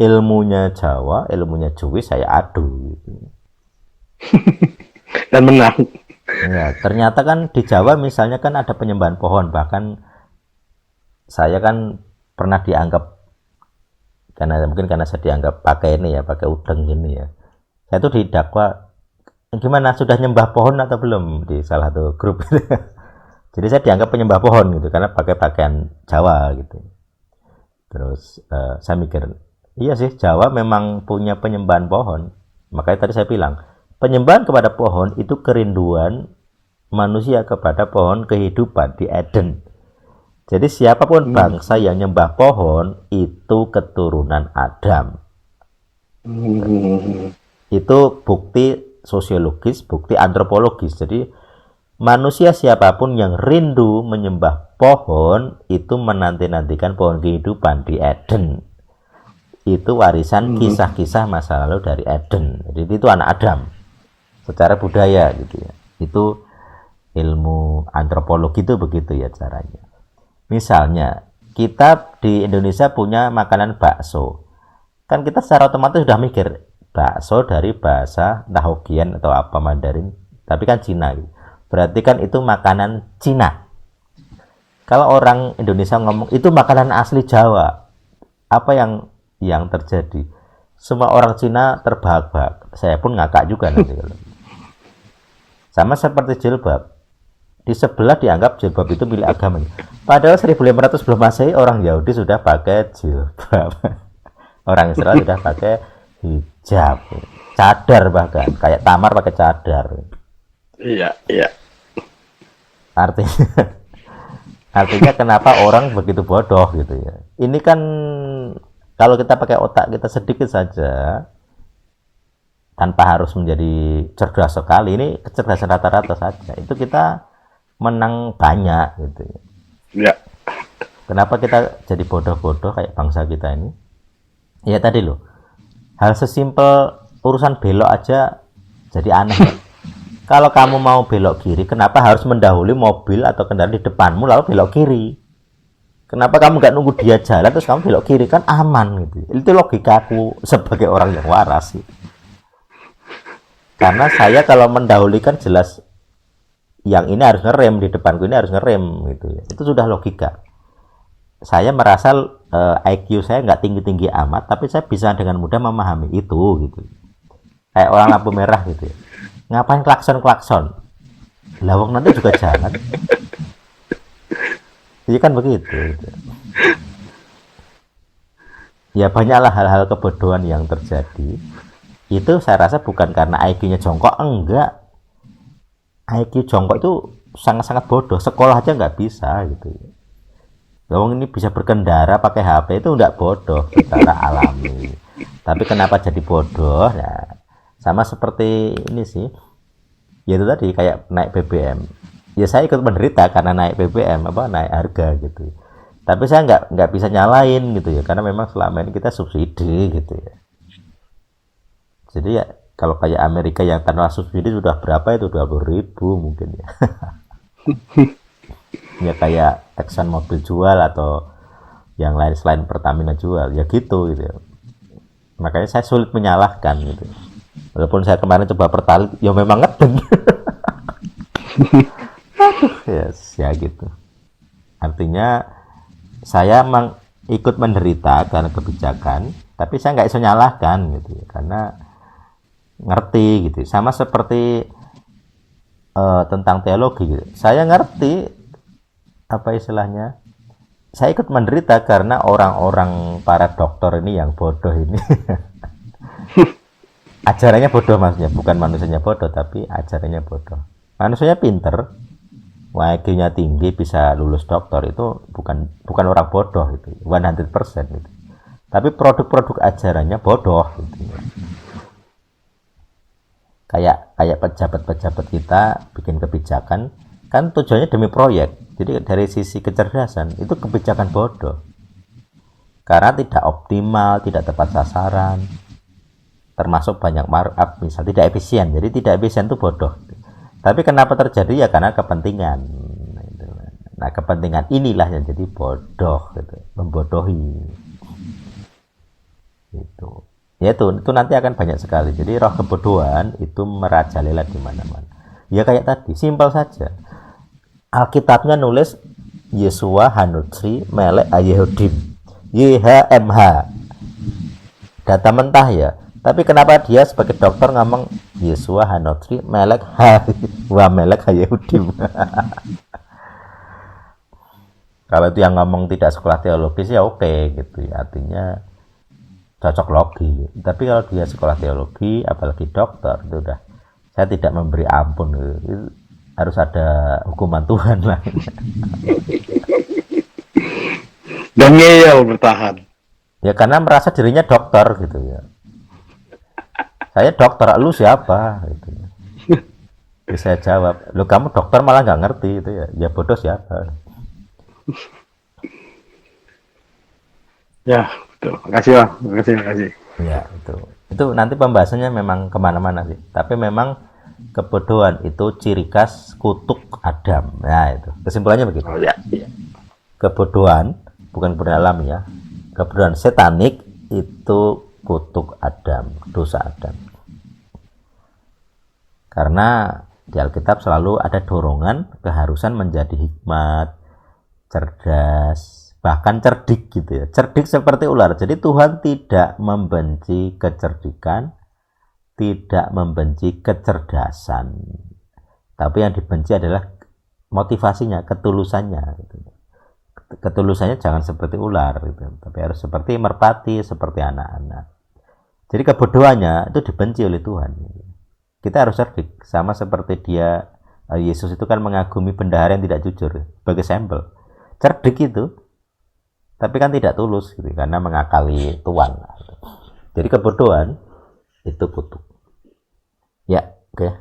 ilmunya Jawa, ilmunya Jawi saya adu gitu. Dan menang. Ya, ternyata kan di Jawa misalnya kan ada penyembahan pohon, bahkan saya kan pernah dianggap, karena mungkin karena saya dianggap pakai ini ya, pakai udeng gini ya. Saya tuh didakwa gimana, sudah nyembah pohon atau belum, di salah satu grup. Jadi saya dianggap penyembah pohon gitu karena pakai pakaian Jawa gitu. Terus saya mikir, iya sih Jawa memang punya penyembahan pohon. Makanya tadi saya bilang, penyembahan kepada pohon itu kerinduan manusia kepada pohon kehidupan di Eden. Jadi siapapun bangsa yang nyembah pohon itu keturunan Adam. Itu bukti sosiologis, bukti antropologis. Jadi manusia siapapun yang rindu menyembah pohon itu menanti-nantikan pohon kehidupan di Eden. Itu warisan kisah-kisah masa lalu dari Eden. Jadi itu anak Adam secara budaya gitu ya. Itu ilmu antropologi itu begitu ya caranya. Misalnya kita di Indonesia punya makanan bakso, kan kita secara otomatis sudah mikir bakso dari bahasa entah Hokkien atau apa Mandarin, tapi kan Cina gitu. Berarti kan itu makanan Cina. Kalau orang Indonesia ngomong itu makanan asli Jawa, apa yang terjadi? Semua orang Cina terbahak-bahak. Saya pun ngakak juga nanti kalau. Sama seperti jilbab. Di sebelah dianggap jilbab itu milik agama. Padahal 1500 sebelum Masehi orang Yahudi sudah pakai jilbab. Orang Israel sudah pakai hijab, cadar bahkan, kayak Tamar pakai cadar. Iya, iya. Artinya kenapa orang begitu bodoh gitu ya. Ini kan kalau kita pakai otak kita sedikit saja, tanpa harus menjadi cerdas sekali, ini kecerdasan rata-rata saja, itu kita menang banyak gitu ya. Ya. Kenapa kita jadi bodoh-bodoh kayak bangsa kita ini? Ya tadi loh, hal sesimpel urusan belok aja jadi aneh. Kalau kamu mau belok kiri, kenapa harus mendahului mobil atau kendaraan di depanmu lalu belok kiri? Kenapa kamu nggak nunggu dia jalan terus kamu belok kiri, kan aman gitu. Itu logikaku sebagai orang yang waras gitu. Karena saya kalau mendahului kan jelas yang ini harus ngerem, di depanku ini harus ngerem gitu ya. Itu sudah logika. Saya merasa IQ saya nggak tinggi-tinggi amat, tapi saya bisa dengan mudah memahami itu gitu. Kayak orang lampu merah gitu ya. Ngapain klakson-klakson? Lawang nanti juga jalan. Jadi kan begitu gitu. Ya banyaklah hal-hal kebodohan yang terjadi. Itu saya rasa bukan karena IQ-nya jongkok, enggak. IQ jongkok itu sangat-sangat bodoh. Sekolah aja nggak bisa gitu. Lawang ini bisa berkendara pakai HP itu enggak bodoh secara alami. Tapi kenapa jadi bodoh? Nah, sama seperti ini sih. Ya itu tadi kayak naik BBM. Ya saya ikut menderita karena naik BBM, naik harga gitu. Tapi saya nggak bisa nyalain gitu ya, karena memang selama ini kita subsidi gitu ya. Jadi ya kalau kayak Amerika yang tanpa subsidi sudah berapa itu 20.000 mungkin ya. Ya kayak Exxon Mobil jual atau yang lain selain Pertamina jual ya gitu ya. Makanya saya sulit menyalahkan gitu. Walaupun saya kemarin coba Pertalite ya memang ngedeng. Yes, ya gitu. Artinya saya memang ikut menderita karena kebijakan, tapi saya nggak bisa nyalahkan gitu ya, karena ngerti gitu. Sama seperti tentang teologi gitu. Saya ngerti apa istilahnya. Saya ikut menderita karena orang-orang para dokter ini yang bodoh ini. Ajarannya bodoh maksudnya, bukan manusianya bodoh, tapi ajarannya bodoh. Manusianya pinter, IQ-nya tinggi, bisa lulus dokter, itu bukan orang bodoh itu, 100% gitu. Tapi produk-produk ajarannya bodoh gitu. Kayak pejabat-pejabat kita bikin kebijakan kan tujuannya demi proyek. Jadi dari sisi kecerdasan itu kebijakan bodoh. Karena tidak optimal, tidak tepat sasaran. Termasuk banyak markup, misal tidak efisien. Jadi tidak efisien itu bodoh. Tapi kenapa terjadi ya karena kepentingan. Nah, kepentingan inilah yang jadi bodoh gitu, membodohi. Gitu. Ya itu nanti akan banyak sekali. Jadi roh kebodohan itu merajalela di mana-mana. Ya kayak tadi, simpel saja. Alkitabnya nulis Yesua Hanutri Melek Ayehudim YHMH, data mentah ya. Tapi kenapa dia sebagai dokter ngomong Yesua Hanutri Melek Wa Melek Ayehudim? Kalau itu yang ngomong tidak sekolah teologis ya oke gitu ya, artinya cocok logi. Tapi kalau dia sekolah teologi apalagi dokter, itu udah saya tidak memberi ampun gitu. Harus ada hukuman Tuhan lah. Dan ngeyel bertahan. Ya karena merasa dirinya dokter gitu ya. Saya dokter, lu siapa? Gitu. Jadi saya jawab, lu kamu dokter malah nggak ngerti itu ya. Ya bodoh siapa? Ya, betul. Makasih Bang, makasih. Ya itu nanti pembahasannya memang kemana-mana sih. Tapi memang kebodohan itu ciri khas kutuk Adam. Nah itu kesimpulannya begitu. Oh ya, iya. Kebodohan bukan kebodohan alami ya, kebodohan setanik itu kutuk Adam, dosa Adam. Karena di Alkitab selalu ada dorongan keharusan menjadi hikmat, cerdas, bahkan cerdik gitu ya, cerdik seperti ular. Jadi Tuhan tidak membenci kecerdikan, tidak membenci kecerdasan, tapi yang dibenci adalah motivasinya, ketulusannya gitu. Ketulusannya jangan seperti ular gitu, tapi harus seperti merpati, seperti anak-anak. Jadi kebodohannya itu dibenci oleh Tuhan. Kita harus cerdik, sama seperti dia Yesus itu kan mengagumi bendahara yang tidak jujur sebagai sampel. Cerdik itu, tapi kan tidak tulus gitu, karena mengakali Tuhan. Jadi kebodohan itu kutuk. Ya, oke.